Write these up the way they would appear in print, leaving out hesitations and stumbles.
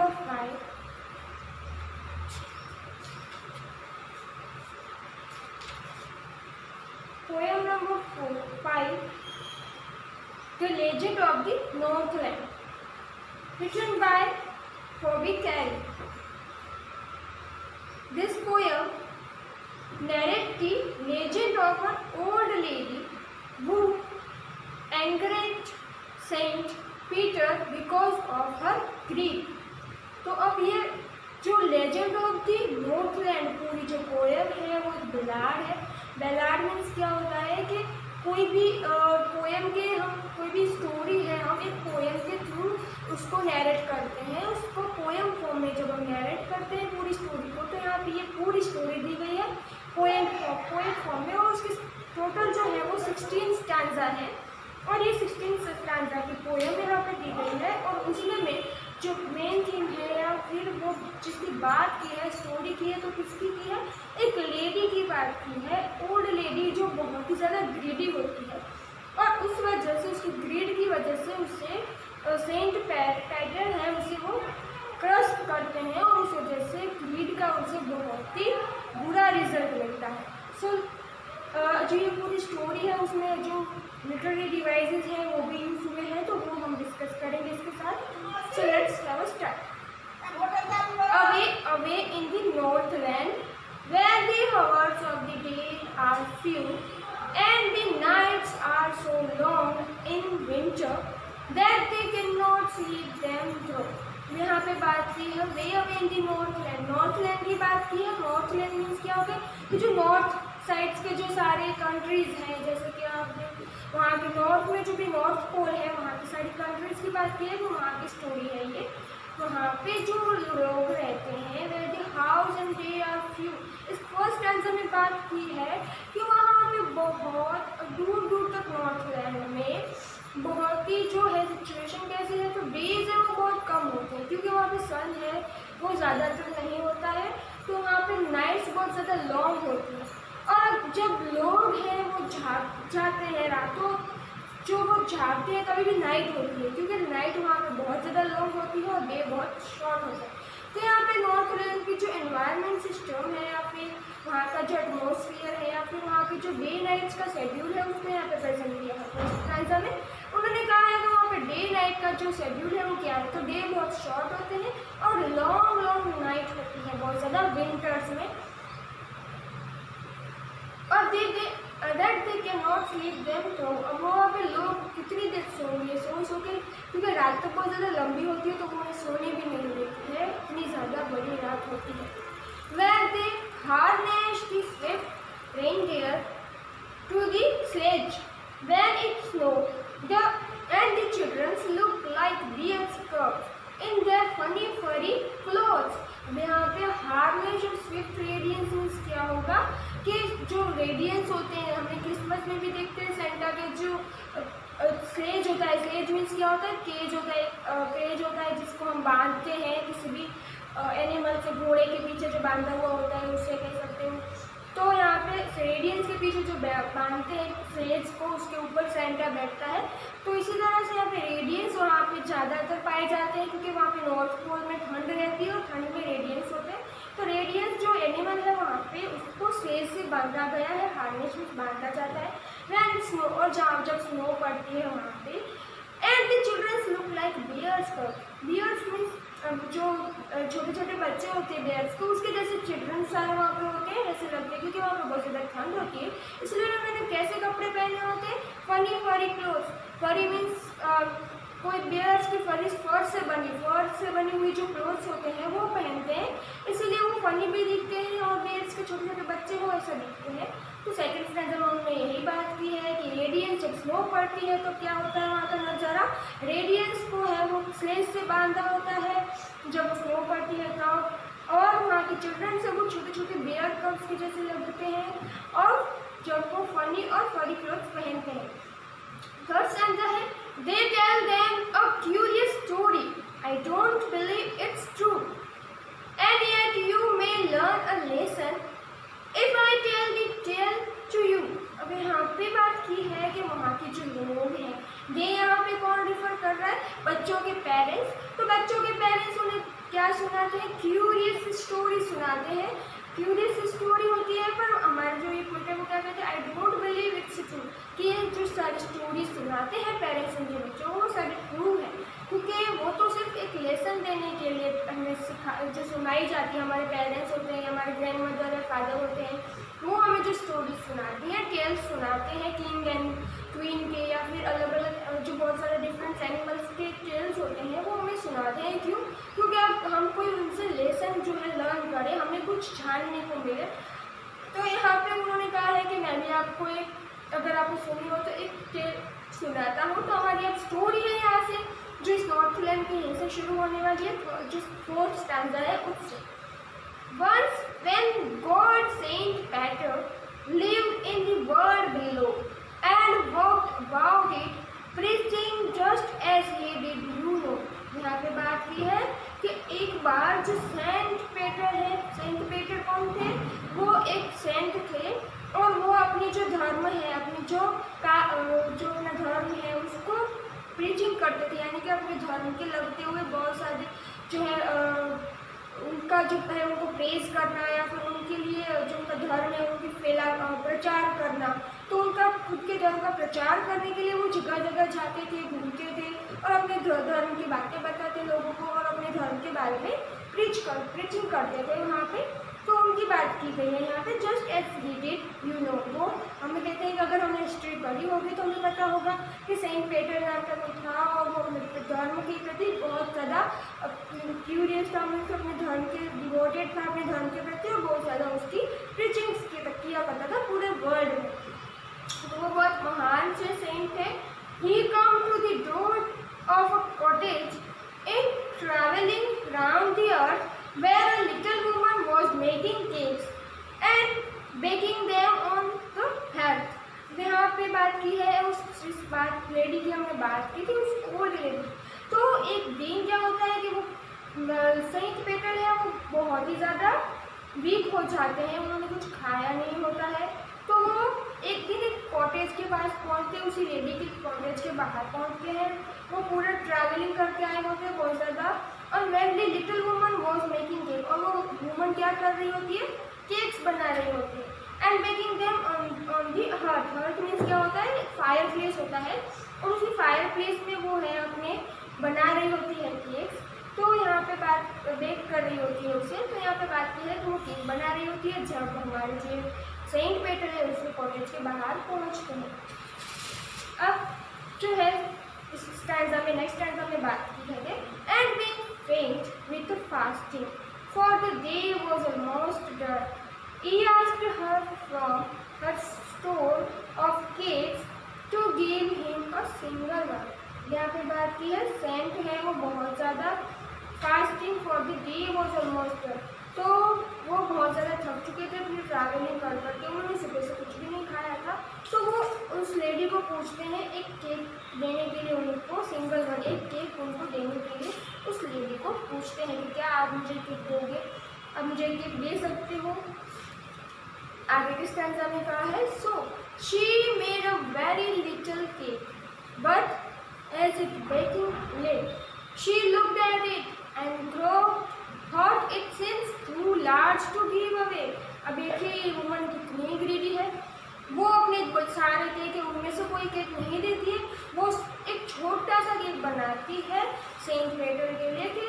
number 5. Poem number 5. The Legend of the Northland. Written by Phoebe Cary. This poem narrates the legend of an old lady who encouraged Saint Peter because of her greed. तो अब ये जो legend of the Northland पूरी जो poem है वो ballad है। Ballad means क्या होता है कि कोई भी पोएम के हम कोई भी स्टोरी है हम एक पोएम के थ्रू उसको नैरेट करते हैं। उसको पोएम फॉर्म में जब हम नैरेट करते हैं पूरी स्टोरी को, तो यहाँ पे ये पूरी स्टोरी दी गई है पोएम फॉर्म में, और उसकी टोटल जो है वो 16 स्टैंजा है, और ये 16 स्टैंजा की पोएम यहाँ पे दी गई है। और उसमें में जो मेन थीम है या फिर वो जिसकी बात की है, स्टोरी की है, तो किसकी की है? एक लेडी की बात की है, ओल्ड लेडी जो बहुत ही ज़्यादा ग्रीडी होती है, और उस वजह से उसकी ग्रीड की वजह से उसे सेंट पैटर्न है उसे वो क्रश करते हैं, और उस वजह से ग्रीड का उसे बहुत ही बुरा रिजल्ट मिलता है। सो जो ये पूरी स्टोरी है उसमें जो लिटरेरी डिवाइसेस हैं वो भी यूज हुए हैं, तो वो हम डिस्कस करेंगे इसके साथ। So let's have a start. Away in the northland, where the hours of the day are few and the nights are so long in winter that they cannot sleep them through. यहाँ पे बात की है way away in the Northland, Northland की बात की है। Northland means क्या होता है कि जो नॉर्थ साइड्स के जो सारे कंट्रीज हैं, जैसे कि आपने वहाँ के नॉर्थ में जो भी नॉर्थ पोल है वहाँ की सारी कंट्रीज की बात की है, तो वहाँ की स्टोरी है ये। वहाँ पे जो लोग रहते हैं where the house and they are few. इस फर्स्ट आंसर में बात की है कि वहाँ पे बहुत दूर दूर तक नॉर्थलैंड में बहुत ही जो है सिचुएशन कैसे है, तो डेज है वो बहुत कम होते हैं, क्योंकि वहाँ पे सन है वो ज़्यादातर नहीं होता है, तो वहाँ पे नाइट्स बहुत ज़्यादा लॉन्ग होती है। और जब लोग हैं वो जाते हैं रातों, जो वो जागते हैं तभी भी नाइट होती है, क्योंकि नाइट वहाँ पे बहुत ज़्यादा लॉन्ग होती है और डे बहुत शॉर्ट होता है। तो यहाँ पे नॉर्थलैंड की जो एनवायरनमेंट सिस्टम है या फिर वहाँ का जो एटमॉस्फेयर है या फिर वहाँ की जो डे नाइट्स का शेड्यूल है उसमें यहाँ पे प्रेजेंट किया है। आंसर में उन्होंने कहा है कि वहाँ पे डे नाइट का जो शेड्यूल है वो क्या है, तो डे बहुत शॉर्ट होते हैं और लॉन्ग लॉन्ग नाइट होती है बहुत ज़्यादा विंटर्स में, और that they can not sleep them through. अब वहाँ पे लोग कितनी देर सोएंगे, सो के, क्योंकि रात तो बहुत ज़्यादा लंबी होती है तो उन्हें सोने भी नहीं देती है, इतनी ज़्यादा बड़ी रात होती है। Where they harness the swift reindeer to the sledge when it snowed, and the children looked like real cubs in their funny furry clothes. यहाँ पे हार्नेस और स्विफ्ट रेडियंस मीन्स क्या होगा कि जो रेडियंस होते हैं हमने क्रिसमस में भी देखते हैं, सेंटा के जो स्लेज होता है, स्लेज मीन्स क्या होता है, केज होता है, केज होता है जिसको हम बांधते हैं किसी भी एनिमल से, घोड़े के पीछे जो बांधा हुआ होता है उससे कह सकते हो। तो यहाँ पे रेडियंस के पीछे जो बांधते हैं स्लेज को उसके ऊपर सेंटा बैठता है, तो इसी तरह से यहाँ पे रेडियंस वहाँ पे ज़्यादातर पाए जाते हैं, क्योंकि वहाँ पे नॉर्थ पोल में ठंड रहती है और ठंड में रेडियंस होते हैं। तो रेडियंस जो एनिमल है वहाँ पे उसको स्लेज से बांधा गया है, हार्नेस में बांधा जाता है। वैन स्नो, और जब स्नो पड़ती है वहाँ पे, and the childrens look like bears. Bears means जो छोटे छोटे बच्चे होते हैं बेयर्स को, उसके जैसे चिल्ड्रन सारे वहाँ पे होते हैं ऐसे लगते हैं, क्योंकि वहाँ पे बहुत ज़्यादा ठंड होती है, इसलिए उन्होंने कैसे कपड़े पहने होते हैं, फनी फरी क्लोथ। फरी मीन्स कोई बेयर्स की फरी फर से बनी हुई जो क्लोथ्स होते हैं वो पहनते हैं, इसीलिए वो फनी भी दिखते हैं और बेयर्स के छोटे छोटे बच्चे वो ऐसा दिखते हैं। तो सेकंड स्टैंडर्ड में उन्होंने यही बात की है कि रेडियंस जब स्नो पड़ती है तो क्या होता है वहाँ का नज़ारा, रेडियंस को है वो स्लेज से बांधा होता है जब स्नो पड़ती है तब, और वहाँ के चिल्ड्रन से वो छोटे छोटे बेयर कप्स के जैसे लगते हैं और जब वो फनी और फरी क्लोथ्स पहनते हैं। थर्ड स्टैंजा है, they tell them a curious story, I don't believe it's true, and yet you may learn a lesson if I tell the tale to you. अब यहाँ पे बात की है कि वहाँ के जो लोग हैं, दे यहाँ पे कौन रिफर कर रहा है, बच्चों के पेरेंट्स। तो बच्चों के पेरेंट्स उन्हें क्या सुनाते हैं, क्यूरियस स्टोरी सुनाते हैं। क्यूरियस स्टोरी होती है, पर हमारे जो ये पोइट है वो क्या कहते हैं, I don't believe it's true, कि ये जो सारी स्टोरी सुनाते हैं पेरेंट्स उनके बच्चों को वो सारी ट्रू है, क्योंकि वो तो सिर्फ एक लेसन देने के लिए हमें जो सुनाई जाती है, हमारे पेरेंट्स होते हैं, हमारे ग्रैंड मदर या फादर होते हैं, वो हमें जो स्टोरी सुनाती हैं, टेल्स सुनाते हैं किंग एंड क्वीन के, या फिर अलग अलग जो बहुत सारे डिफरेंट एनिमल्स के टेल्स होते हैं वो हमें सुनाते हैं। क्यों? क्योंकि अब हम कोई उनसे लेसन जो है लर्न करें, हमें कुछ जानने को मिले। तो यहाँ पे उन्होंने कहा है कि मैं भी आपको एक, अगर आपको सुनी हो तो एक टेल सुनाता हूँ। तो हमारी अब स्टोरी है यहाँ से, जो इस नॉर्थलैंड के यहीं से शुरू होने वाली है, जो 4th स्टैंजा है उससे। Once when God Saint Peter lived in the world below and walked about it, preaching just as he did, you know. यहाँ पे बात की है कि एक बार जो सेंट पीटर है, सेंट पीटर कौन थे? वो एक सेंट थे, और वो अपनी जो धर्म है, अपनी जो अपना धर्म है उसको प्रीचिंग करते थे, यानी कि अपने धर्म के लगते हुए बहुत सारे जो है उनका जो है उनको प्रेस करना, या फिर उनके लिए जो उनका धर्म है उनकी प्रचार करना। तो उनका खुद के धर्म का प्रचार करने के लिए वो जगह जगह जाते थे, घूमते थे, और अपने धर्म की बातें बताते लोगों को, और अपने धर्म के बारे में प्रीचिंग करते थे वहाँ पे। तो उनकी बात की गई है यहाँ पे, just as he did, you know. वो हमें कहते हैं कि अगर हमने हिस्ट्री पढ़ी होगी तो हमें पता होगा कि सेंट पीटर नाम का कोई था, और वो अपने धर्म के प्रति बहुत ज़्यादा क्यूरियस था, मतलब अपने धर्म के डिवोटेड था, अपने धर्म के प्रति, और बहुत ज़्यादा उसकी प्रीचिंग किया करता था पूरे वर्ल्ड में। तो वो बहुत महान से सेंट थे। He came to the door of a cottage in travelling round the earth where a little woman was making cakes and baking them on the hearth। यहाँ पे बात की है इस बात लेडी की हमने बात की थी, उस ओल्ड लेडी। तो एक दिन क्या होता है कि वो सेंट पीटर है वो बहुत ही ज़्यादा वीक हो जाते हैं, उन्होंने कुछ खाया नहीं होता है। तो वो एक दिन एक कॉटेज के पास पहुँचते, उसी लेडी के कॉटेज के बाहर पहुँचते हैं। वो पूरा ट्रैवलिंग करके आए होते हैं बहुत ज़्यादा, और when the little woman was making cake, और वो वूमन क्या कर रही होती है, केक्स बना रही होती है, and baking them on the hearth। hearth means क्या होता है, फायर प्लेस होता है, और उसी फायर प्लेस में वो है अपने बना रही होती है केक्स। तो यहाँ पे बात बेक कर रही होती है उसे। तो यहाँ पे बात की है कि वो केक बना रही होती है जब हमारे जो सेंट पीटर है उसके कॉटेज के बाहर पहुँचते हैं। अब जो है इस स्टैंजा में, नेक्स्ट स्टैंजा में बात की है, and being faint with fasting, for the day was almost done, he asked her from her store of cakes to give him a single one। यहाँ पे बात की है सेंट है वो बहुत ज़्यादा fasting, for the day was almost done. तो वो बहुत ज़्यादा थक चुके थे अपनी ट्रैवलिंग कर करके, उन्होंने सुबह से कुछ भी नहीं खाया था। तो वो उस लेडी को पूछते हैं एक केक देने के लिए, उनको सिंगल वन, एक केक उनको देने के लिए उस लेडी को पूछते हैं कि क्या आप मुझे केक दोगे, आप मुझे केक दे सकते हो। आगे के स्टैंजा में कहा है, so she made a very little cake, but as it baking late she looked at it and thought it seems too large to give away। अब देखिए ये वुमन कितनी ग्रीडी है, वो अपने सारे केक उनमें से कोई केक नहीं देती है, वो एक छोटा सा केक बनाती है सेंट पीटर के लिए, कि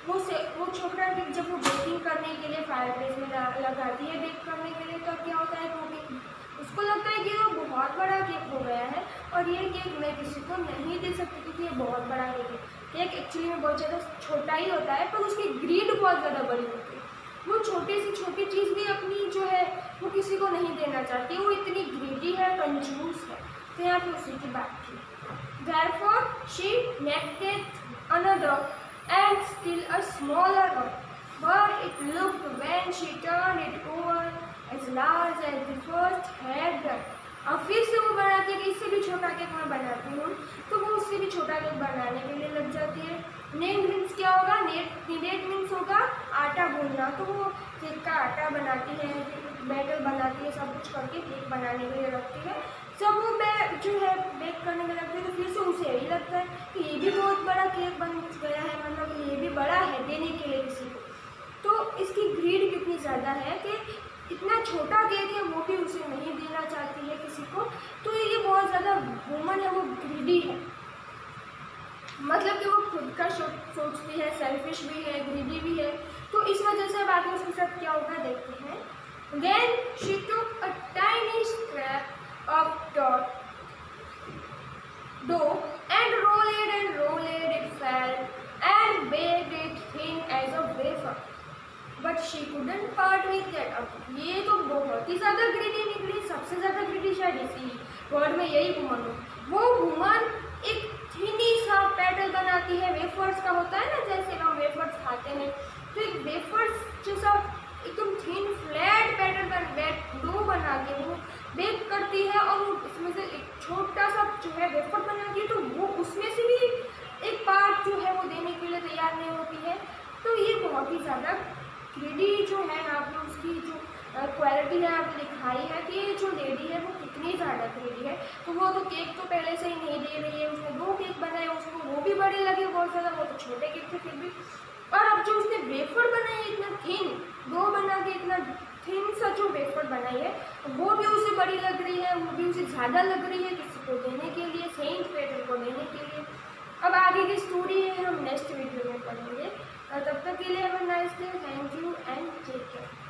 वो छोटा केक जब वो बेकिंग करने के लिए फायर प्लेस में लगाती है बेक करने के लिए, तो क्या होता है वो केक उसको लगता है कि वो बहुत बड़ा केक हो गया है, और ये केक मैं किसी को नहीं दे सकती क्योंकि ये बहुत बड़ा केक है। केक एक्चुअली में बहुत ज़्यादा छोटा ही होता है, पर उसकी ग्रीड बहुत ज़्यादा बड़ी होती है। वो छोटी से छोटी चीज़ भी अपनी जो है वो किसी को नहीं देना चाहती, वो इतनी ग्रीडी है, कंजूस है। तो यहाँ पे उसी की बात की। Therefore she naked another and still a smaller one, but it looked when she turned it over as large as the first had done। अब फिर से वो बनाती है कि इससे भी छोटा केक मैं बनाती हूँ, तो वो उससे भी छोटा केक बनाने के लिए लग जाती है। नेट मीन्स क्या होगा, नेट मीन्स होगा आटा गूंदना। तो वो केक का आटा बनाती है, बैटर बनाती है, सब कुछ करके केक बनाने के लिए रखती है। जब वो मैं जो है बेक करने में लगती है तो फिर से उसे यही लगता है कि ये भी बहुत बड़ा केक बन गया है, मतलब ये भी बड़ा है देने के लिए किसी को। तो इसकी ग्रीड कितनी ज़्यादा है कि इतना छोटा केक है वो भी उसे नहीं देना चाहती है किसी को। तो ये बहुत ज़्यादा वुमन है, वो ग्रीडी है, मतलब कि वो खुद का सोचती है, सेल्फिश भी है, ग्रीडी भी है। तो इस वजह से अब आगे उसके साथ क्या होगा देखते हैं। Then she took a tiny scrap of dough and rolled it flat and baked it thin as a wafer. But she couldn't part with that. अब ये तो बहुत ही ज़्यादा ग्रीडी निकली, सबसे ज़्यादा ग्रीडी शायद इसी वर्ड में यही वुमन हो। वो वुमन एक थिनी सा पैटर्न बनाती है, वेफर्स का होता है ना, जैसे हम वेफर्स खाते हैं, तो एक वेफर्स जैसा एकदम थिन फ्लैट पैटर्न पर डो बना के वो बेक करती है और वो उसमें से एक छोटा सा जो है वेफर बनाती है, तो वो उसमें से भी एक पार्ट जो है वो देने के लिए तैयार नहीं होती है। तो ये बहुत ही ज़्यादा ग्रीडी जो है, आपने उसकी जो क्वालिटी है आपने दिखाई है कि जो लेडी है वो कितनी ज़्यादा ग्रीडी है। तो वो तो केक तो पहले से ही नहीं दे रही है, उसने 2 केक बनाए, उसको वो भी बड़े लगे बहुत ज़्यादा, वो तो छोटे केक थे फिर भी। और अब जो उसने वेफर बनाई है इतना थिन, डो बना के इतना थिन सा जो वेफर बनाई है, वो भी उसे बड़ी लग रही है, वो भी उसे ज़्यादा लग रही है किसी को देने के लिए, सेंट पेटर को देने के लिए। अब आगे की स्टोरी है हम नेक्स्ट वीडियो में पढ़ेंगे। तब तक के लिए have a nice day, thank you and take care.